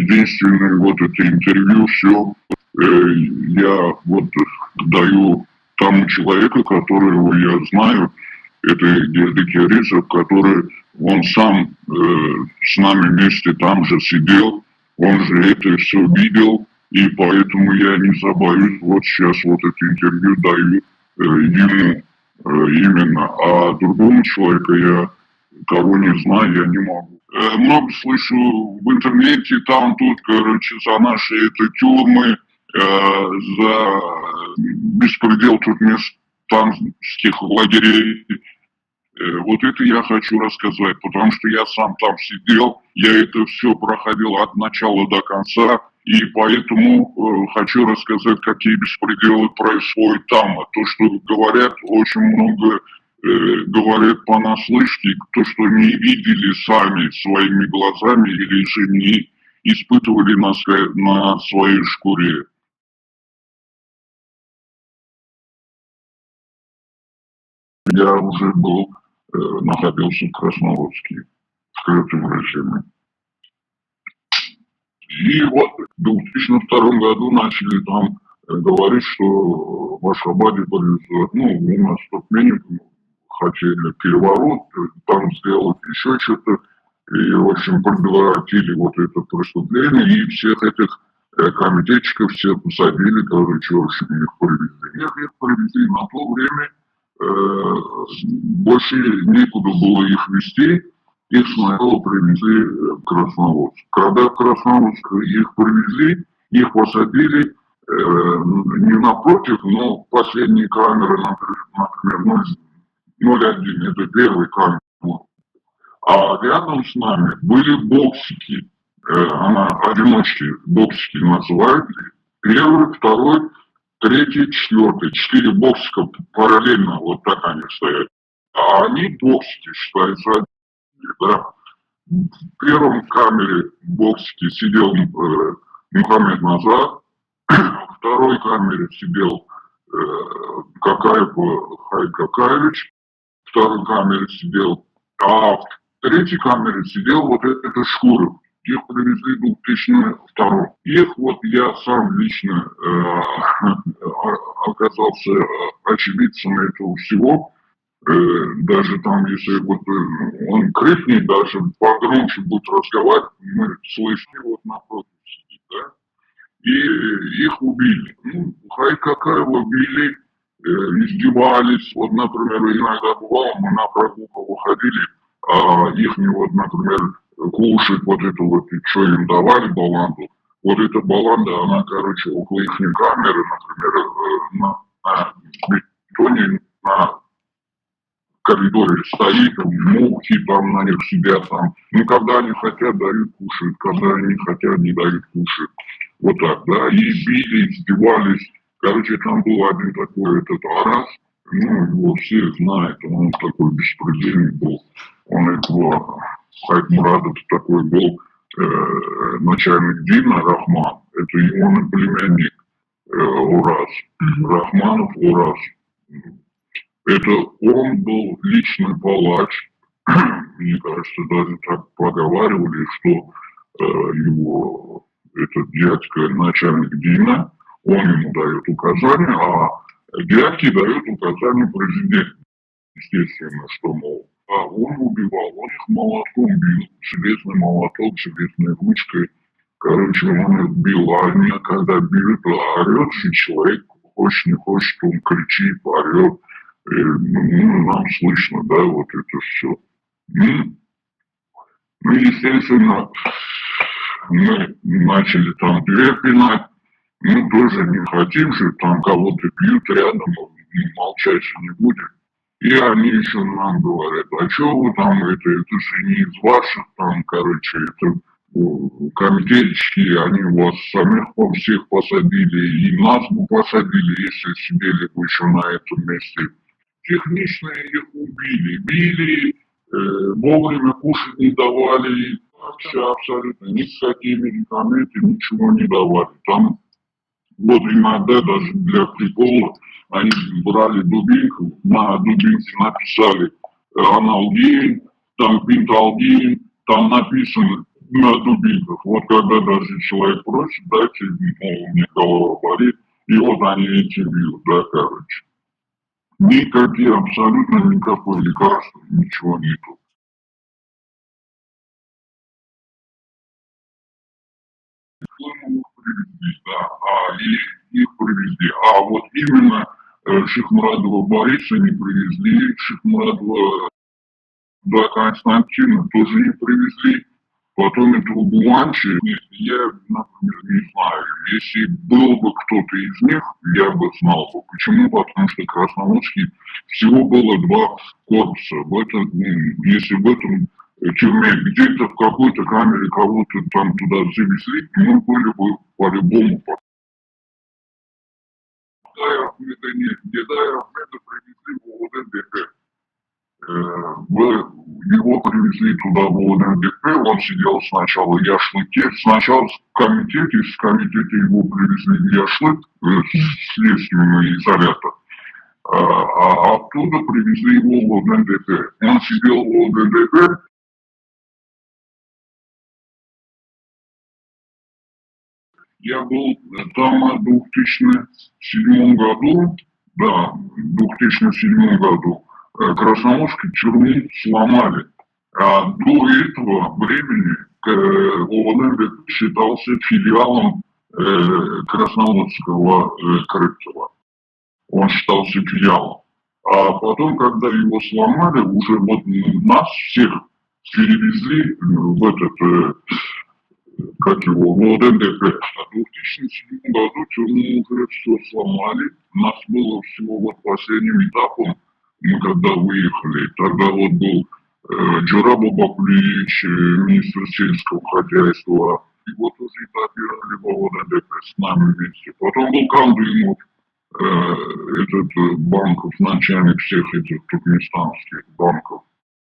единственное вот это интервью, все, я вот даю тому человеку, которого я знаю, это Герда Кирисов, который, он сам с нами вместе там же сидел, он же это все видел, и поэтому я не забоюсь, вот сейчас вот это интервью даю ему именно, а другому человеку я, кого не знаю, я не могу. Много слышу в интернете, там тут, короче, за наши это тюрьмы, за беспредел туркменских лагерей. Вот это я хочу рассказать, потому что я сам там сидел, я это все проходил от начала до конца, и поэтому хочу рассказать, какие беспределы происходят там. А то, что говорят, очень много говорят понаслышке, то, что не видели сами своими глазами или же не испытывали на своей шкуре. Я уже был, находился в Красноярске в скрытом режиме. И вот в 2002 году начали там говорить, что в Ашхабаде повезет. Ну, у нас в Туркмении хотели переворот, там сделать еще что-то. И, в общем, предотвратили вот это преступление. И всех этих комитетчиков все посадили, короче, в общем, их привезли. Их привезли на то время, больше некуда было их везти, их сначала привезли в Красноярск. Когда в Красноярск их привезли, их посадили не напротив, но последние камеры, например, 0,1, это первый камера. А рядом с нами были боксики, она одиночки боксики называют, первый, второй, третий, четвертый, 4 боксика параллельно, вот так они стоят. А они боксики считаются, да. В первом камере боксики сидел Мухаммед Назар, в второй камере сидел Какаев Хайд Какаевич, в второй камере сидел, а в третьей камере сидел вот это Шкуров. Их привезли в 2002. Их вот я сам лично оказался очевидцем этого всего. Даже там, если вот он крикнет, даже погромче будет разговаривать, мы слышим, вот напротив сидит, да? И их убили. Ну, Хайд Какаева били, издевались. Вот, например, иногда бывало, мы на прогулку выходили, а их не вот, например, кушать вот это вот, что им давали, баланду. Вот эта баланда, она, короче, около их камеры, например, на бетоне, на коридоре стоит, мухи там на них сидят там. Ну, когда они хотят, дают кушать, когда они не хотят, не дают кушать. Вот так, да, и били, издевались. Короче, там был один такой этот Арас, ну, его все знают, он такой беспредельный был. Он этого Хайд-Мурадов такой был начальник Дина Рахман, это его племянник Ураз, Рахманов Ураз. Это он был личный палач, мне кажется, даже так поговаривали, что его этот дядька начальник Дина, он ему дает указания, а дядьки дают указания президенту. Естественно, что, мол, а он убивал, он их молотком бил, железный молоток, железной ручкой. Короче, он их бил, а они, когда бьют, орет же человек, хочет, не хочет, он кричит, орет. Ну, нам слышно, да, вот это все. Ну, естественно, мы начали там дверь пинать, мы тоже не хотим же, там кого-то бьют рядом, молчать же не будем. И они еще нам говорят, а что вы там, это же не из ваших там, короче, это комитетчики, они вас самих всех посадили, и нас бы посадили, если сидели бы еще на этом месте. Технично их убили, били, вовремя кушать не давали, вообще абсолютно никакие медикаменты, ничего не давали. Там вот иногда даже для прикола они брали дубинку, на дубинке написали аналгин, там пенталгин, там написано на дубинках. Вот когда даже человек просит, дайте, мол, мне голова болит, и вот они эти бьют, да, короче. Никакие, абсолютно никакой лекарства, ничего нету. Мы их привезли, да, и их привезли. А вот именно Шихмурадова Бориса не привезли, Шихмурадова до Константина тоже не привезли. Потом этого Буланчи, я, например, не знаю. Если был бы кто-то из них, я бы знал бы. Почему? Потому что Красноудский всего было два корпуса. В этом, если в этом тюрьме где-то в какой-то камере кого-то там туда завезли, мы были бы по-любому. Деда Ахмеда нет. Деда Ахмеда привезли в ОДНДП. Его привезли туда в ОНДП, он сидел сначала в Яшлыке, сначала в комитете его привезли в Яшлык, следственный изолятор, а оттуда привезли его в ОНДП. Он сидел в ОНДП, я был там в 2007 году, да, в 2007 году Красноушки тюрьму сломали. А до этого времени ОНД считался филиалом Красноудского Крыктова. Он считался филиалом. А потом, когда его сломали, уже вот нас всех перевезли в этот как его, в ОДНДП. В 2007 году тюрьму уже все сломали. У нас было всего вот последним этапом, мы когда выехали, тогда вот был Джураба Баклевич, министр сельского хозяйства, и вот уже этапировали в ОДНДП с нами вместе. Потом был Кандымов, этот банков, начальник всех этих туркменстанских банков,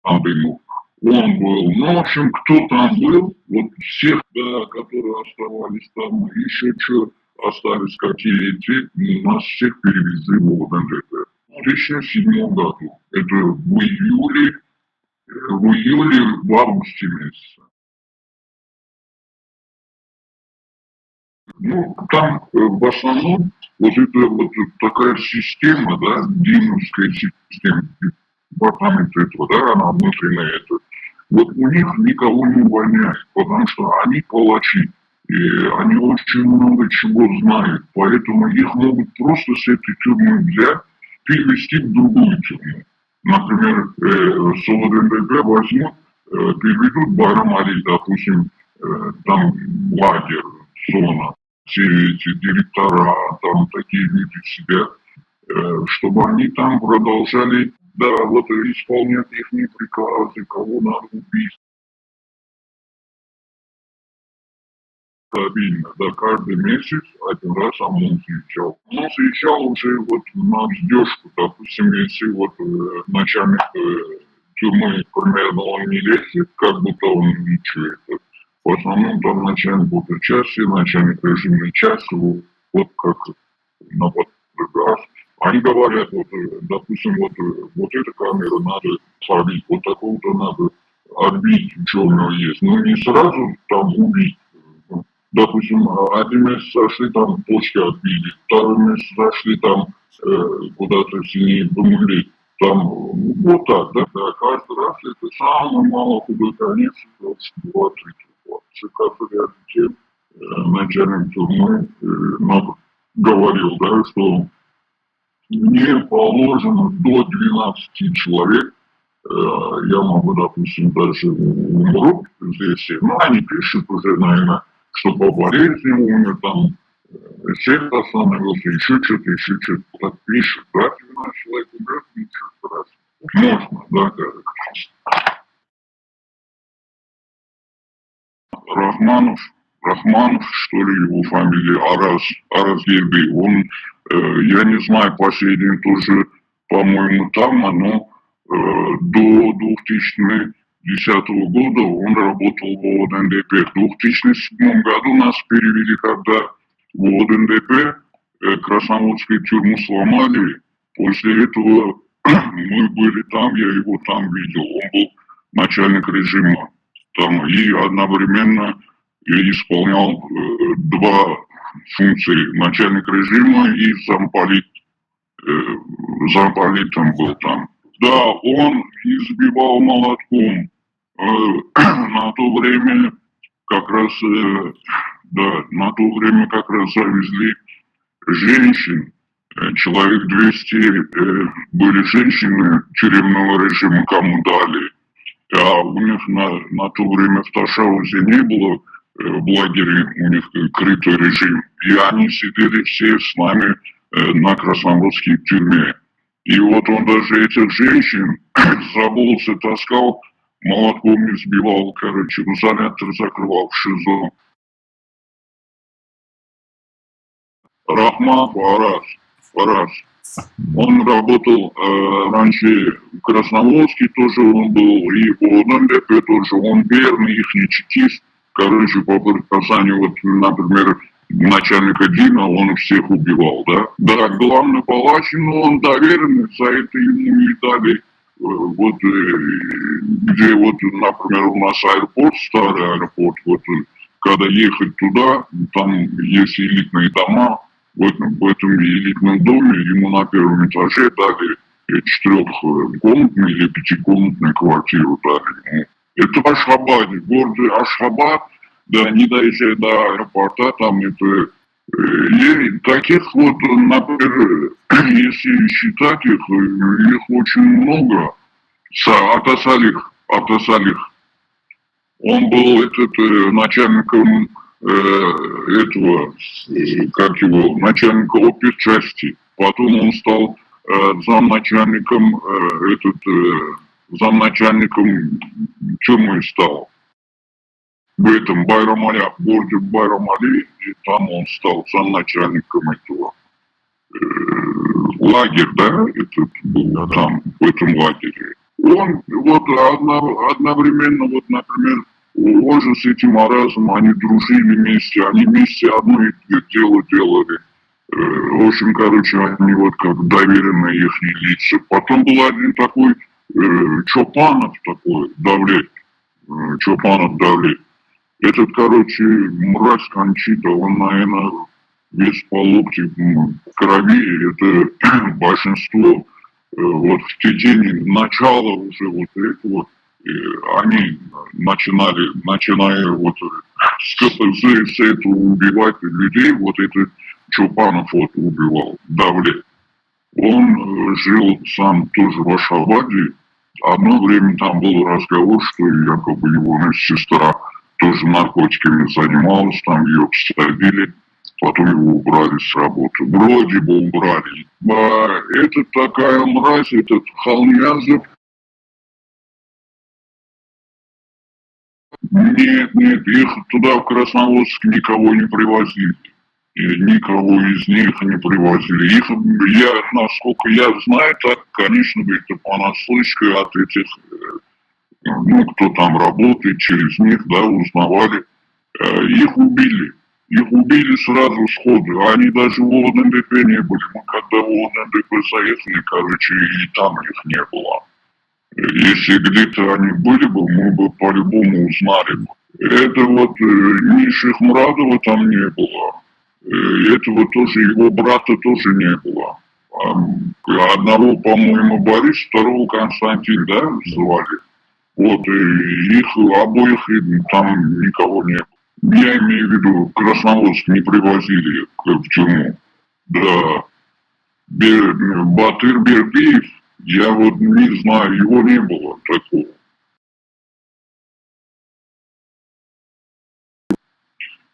Кандымов. Он был. Ну, в общем, кто там был, вот всех, да, которые оставались там, еще что остались какие-то, нас всех перевезли в ОДНДП. В 2007 году. Это в августе месяце. Ну, там в основном вот это вот такая система, да, димовская система, департамент этого, да, она внутренняя, это. Вот у них никого не увольняют, потому что они палачи, и они очень много чего знают, поэтому их могут просто с этой тюрьмы взять, перевести в другую тюрьму. Например, с ОДНДП возьмут, переведут Байрам-Али, допустим, там лагерь, зона, все эти директора, там такие люди сидят, чтобы они там продолжали, да, вот исполнять их приказы, кого надо убить. Стабильно, да, каждый месяц один раз ОМОН съезжал. Он съезжал уже вот на вздержку, допустим, если вот начальник тюрьмы, примерно, он не лезет, как будто он ничего это. В основном там начальник вот части, начальник режимной части, вот как на подказ. Они говорят, вот, допустим, вот эту камеру надо пробить, вот такого-то надо отбить, что у него есть. Но не сразу там убить. Допустим, один месяц зашли, там почки отбили, второй месяц зашли, там куда-то сильнее помогли. Там вот так, да, да, каждый раз это самый мало худой конец, 20 вот. Как ряд тем начальник тюрьмы нам говорил, да, что мне положено до 12 человек, я могу, допустим, даже умру здесь, ну, они пишут уже, наверное, что по болезни умер, там, сердце остановился, еще что-то, так пишут, да, 12 человек умрет, ничего страшного. Можно, да, кажется. Рахманов, Рахманов, что ли, его фамилия, Араз Гербей, он, я не знаю, последний тоже, по-моему, там, но до 2010 года он работал в ОДНДП. В 2007 году нас перевели, когда в ОДНДП Красноудскую тюрьму сломали. После этого мы были там, я его там видел. Он был начальник режима. там и одновременно исполнял два функции: начальник режима и замполит. Замполитом был там. Да, он избивал молотком. На то время как раз, да, на то время как раз завезли женщин. Человек 200 были женщины тюремного режима, кому дали. А у них на то время в Ташаузе не было в лагере, у них крытый режим. И они сидели все с нами на Красногорской тюрьме. И вот он даже этих женщин за волосы таскал, молотком избивал, короче, в изолятор закрывал в ШИЗО. Рахман Фарас. Он работал раньше в Красногорске, тоже он был, и в ОНДП тоже. Он верный, их чекист. Короче, по предписанию, вот, например, начальника Дина, он всех убивал, да. Да, главный палач, но он доверенный, за это ему не дали. Вот, где вот, например, у нас аэропорт, старый аэропорт, вот, когда ехать туда, там есть элитные дома. В этом элитном доме ему на первом этаже дали 4-комнатную или 5-комнатную квартиру дали ему. Это в Ашхабаде, в городе Ашхабад, да, не доезжая до аэропорта, там это... И таких вот, например, если считать их очень много. Атасалих. Он был начальником этого, как его, начальника опергчасти. Потом он стал замначальником тюрьмы стал. В этом Байрамале, в городе Байрамали, и там он стал замначальником этого. Лагерь, да, этот был там, в этом лагере. Он вот одновременно, вот, например, он же с этим Аразом, они дружили вместе, они вместе одно дело делали. В общем, короче, они вот как доверенные их лица. Потом был один такой Чопанов такой, Чопанов Давлет. Этот, короче, мразь Кончита, он, наверное, весь по локти в крови. Это большинство вот в течение начала уже вот этого они начинали вот с КПЗ, с этого убивать людей, вот этот Чопанов вот убивал, Давлет. Он жил сам тоже в Ашхабаде. Одно время там был разговор, что якобы его сестра тоже наркотиками занималась, там ее посадили, потом его убрали с работы. Вроде бы убрали. А это такая мразь, этот Халниязов. Нет, их туда в Красногорск никого не привозили. И никого из них не привозили. Насколько я знаю, так, конечно, это понаслышке от этих, ну, кто там работает, через них, да, узнавали. Их убили. Их убили сразу сходу. Они даже в ОНДП не были. Мы когда в ОНДП заехали, короче, и там их не было. Если где-то они были бы, мы бы по-любому узнали бы. Это вот Миши Хмрадова там не было. Этого тоже, его брата тоже не было. Одного, по-моему, Борис, второго Константин, да, звали. Вот, и их обоих там никого не было. Я имею в виду, Красногорск не привозили в тюрьму. Да. Батыр Бердыев, я вот не знаю, его не было такого.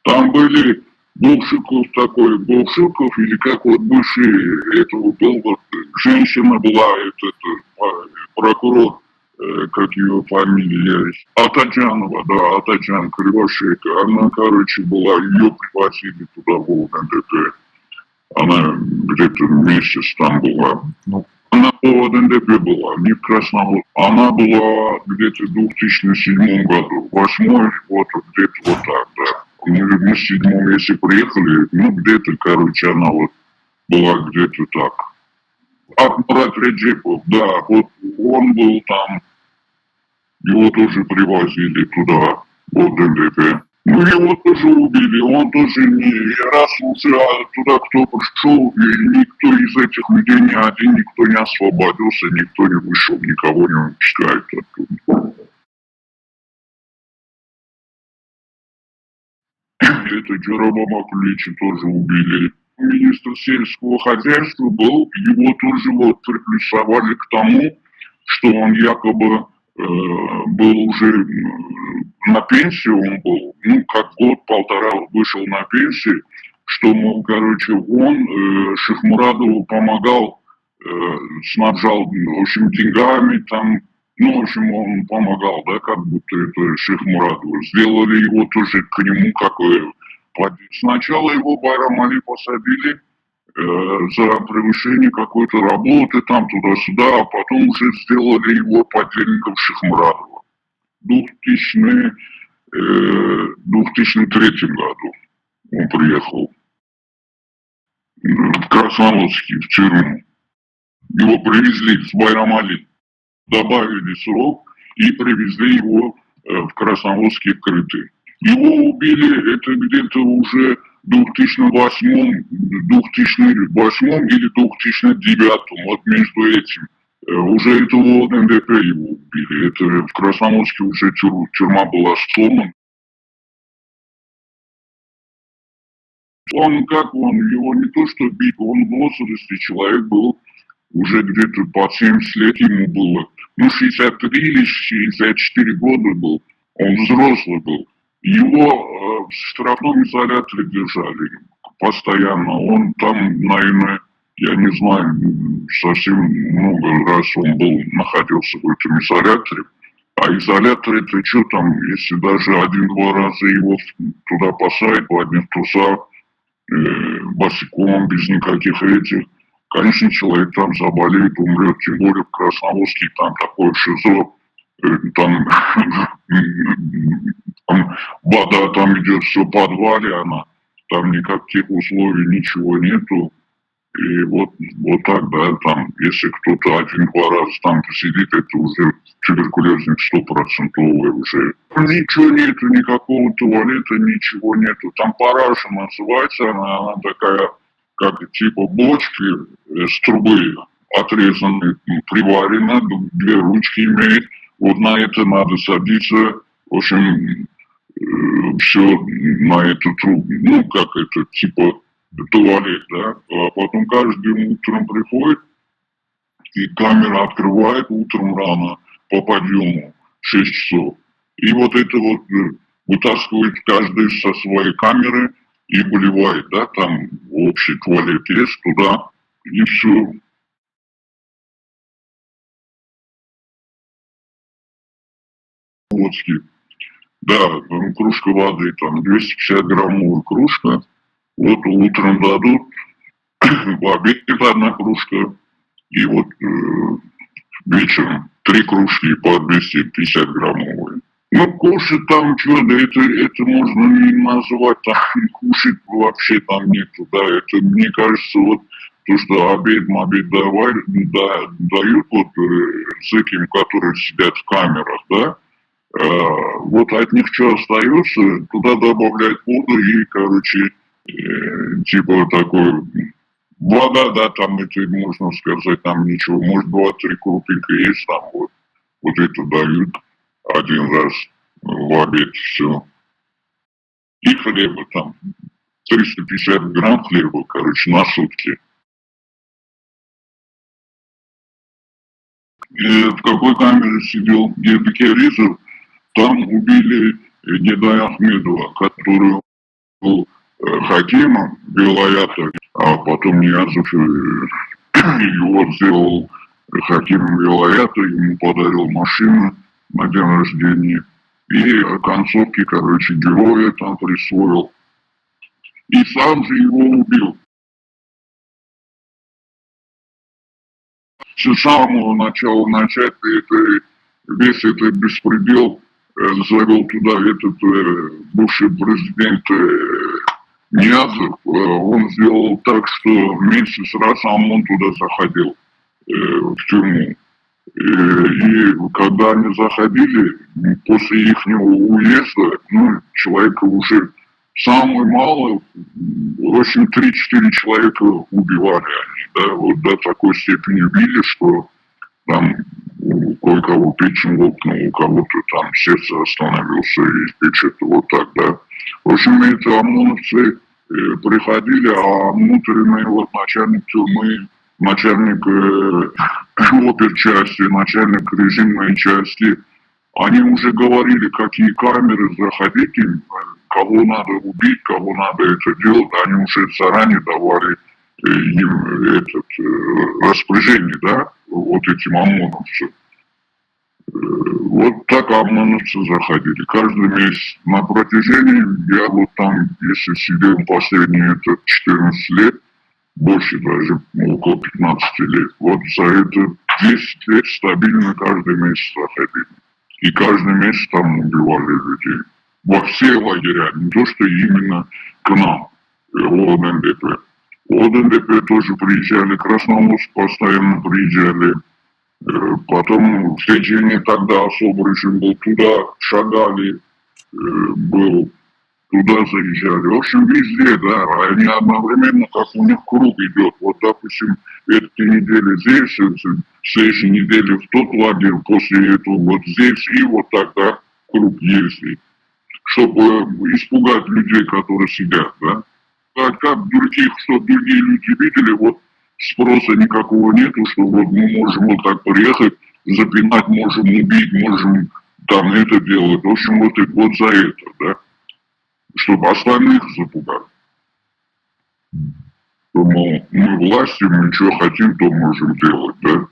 Там были Булшиков такой, Булшиков, или как вот бывший этого был, вот женщина была, прокурор, как ее фамилия, Атаджанова, да, Атаджан Кривошейка, она, короче, была, ее пригласили туда в ОНДП. Она где-то месяц там была. Ну, она в ОНДП была, не в Красногорске. Она была где-то в 2007 году, 8-й, вот где-то вот так, да. Мы в 2007, если приехали, ну, где-то, короче, она вот была где-то так. Акмурат Реджипов, да, вот он был там, Его тоже привозили туда, в ДНДП. Ну, его тоже убили, он тоже не раз уже туда кто пришел, и никто из этих людей, ни один, никто не освободился, никто не вышел, никого не выпускают оттуда. Это Джерома Маклича тоже убили. Министр сельского хозяйства был, его тоже вот приплюсовали к тому, что он якобы был уже на пенсии, он был, ну, как год-полтора вышел на пенсию, что, мол, короче, он Шихмурадову помогал, снабжал, в общем, деньгами, там, ну, в общем, он помогал, да, как будто это Шихмурадову. Сделали его тоже к нему, как сначала его Байрам Али посадили за превышение какой-то работы, там туда-сюда, а потом уже сделали его подельником Шихмурадова. В 2003 году он приехал в Красноярске, в тюрьму. Его привезли с Байрам Али, добавили срок и привезли его в Красноярске крытый. Его убили, это где-то уже в 2008 или 2009, вот между этим. Уже этого НДП его убили. Это в Красноярске уже тюрьма была сломана. Он как он, его не то что бить, он в возрасте, человек был уже где-то под 70 лет ему было. Ну, 63 или 64 года был. Он взрослый был. Его в штрафном изоляторе держали постоянно. Он там, наверное, я не знаю, совсем много раз он был, находился в этом изоляторе. А изолятор это что там, если даже один-два раза его туда посадят в одних трусах, босиком, без никаких этих, конечно, человек там заболеет, умрет, тем более в Красноярске, там такое ШИЗО, там, там вода там идет все в подвале, она, там никаких условий, ничего нету. И вот так, да, там, если кто-то один-два раза там посидит, это уже туберкулезник 100% уже. Ничего нету, никакого туалета, ничего нету. Там параша называется, она такая, как типа бочки с трубы отрезанной, приварена, две ручки имеет. Вот на это надо садиться, в общем, все на эту трубу, ну, как это, типа туалет, да, а потом каждым утром приходит, и камера открывает утром рано по подъему 6 часов. И вот это вот вытаскивает каждый со своей камеры и выливает, да, там общий туалет есть туда, и все. Водки. Да, там кружка воды, там 250 граммовая кружка. Вот утром дадут, в обед одна кружка, и вот вечером 3 кружки по 250 граммовые. Ну, кушать там что, да это можно не называть, там кушать вообще там нету, да, это, мне кажется, вот то, что обед давали, дают вот с этим, которые сидят в камерах, да, вот от них что остается, туда добавляют воду и, короче, типа такой вода, да, там это можно сказать, там ничего, может 2-3 крупинка есть, там вот это дают один раз в обед, все. И хлеба там, 350 грамм хлеба, короче, на сутки. И в какой камере сидел Гербекеризов, там убили Гедай Ахмедова, который был хакимом Вилаята, а потом Ниязов его сделал хакимом Вилаята, ему подарил машину на день рождения. И концовки, короче, героя там присвоил. И сам же его убил. С самого начала начать весь этот беспредел завел туда этот бывший президент Ниязов. Он сделал так, что месяц раз ОМОН туда заходил в тюрьму. И когда они заходили, после их уезда, ну, человека уже самое мало, в общем, 3-4 человека убивали они, да, вот до такой степени били, что там у кое-кого печень лопнула, у кого-то там сердце остановился и печет вот так, да. В общем, эти ОМОНовцы приходили, а внутренний вот начальник тюрьмы, начальник оперчасти, начальник режимной части, они уже говорили, какие камеры заходите, кого надо убить, кого надо это делать, они уже заранее давали им распоряжение, да, вот этим ОМОНовцам. Вот так ОМОНовцы заходили. Каждый месяц на протяжении, я вот там, если сидел последние 14 лет, больше даже, около 15 лет, вот за это 10 лет стабильно каждый месяц заходили. И каждый месяц там убивали людей. Во все лагеря, не то, что именно к нам, ОНДП. ОНДП тоже приезжали, Красноуст постоянно приезжали. Потом в течение тогда особый режим был, туда шагали, был, туда заезжали. В общем, везде, да, они одновременно, как у них круг идет. Вот, допустим, этой недели здесь, следующей недели в тот лагерь, после этого вот здесь, и вот тогда круг ездит, чтобы испугать людей, которые сидят, да. Как других, что другие люди видели, вот спроса никакого нету, что вот мы можем вот так приехать, запинать, можем убить, можем там это делать. В общем, вот за это, да, чтобы остальных запугать. Что, мол, мы власти, мы что хотим, то можем делать, да.